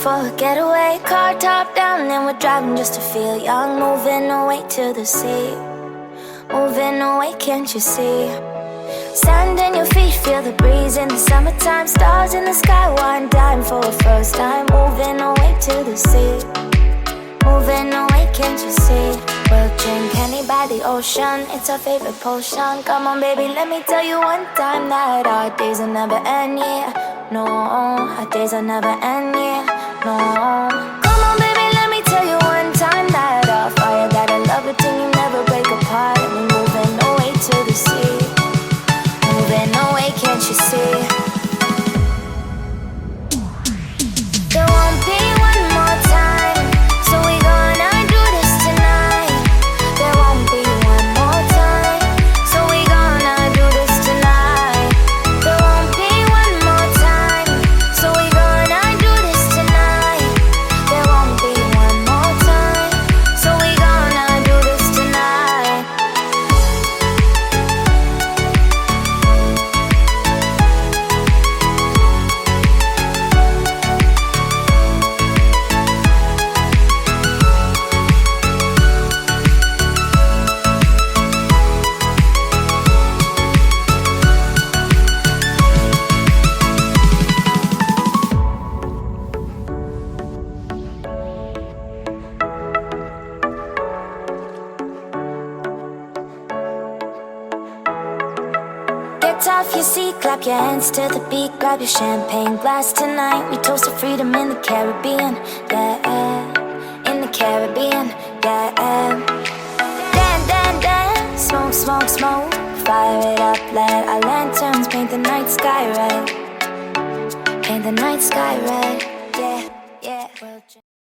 for a getaway. Car top down and we're driving just to feel young. Moving away to the sea, moving away, can't you see? Sand in your feet, feel the breeze in the summertime. Stars in the sky, one dime for a first time. Moving away to the sea, moving away, can't you see? We'll drink honey by the ocean, it's our favorite potion. Come on baby, let me tell you one time that our days will never end, yeah. No, our days will never end, yeah. No. Come on baby, let me tell you one time that our fire got a love routine, you never break apart. And we're moving away to the sea, moving away, can't you see? There won't be one more time, so we gonna do this tonight. There won't be one more time, so we gonna do this tonight. There won't be one more time, so we gonna do this tonight. There won't be one more time, so we gonna do this tonight. Get off your seat, clap your hands to the beat. Grab your champagne glass tonight. We toast to freedom in the Caribbean, yeah. In the Caribbean, yeah. Dan, dan, dan, smoke, smoke, smoke. Fire it up, let our lanterns paint the night sky red. Paint the night sky red, yeah, yeah.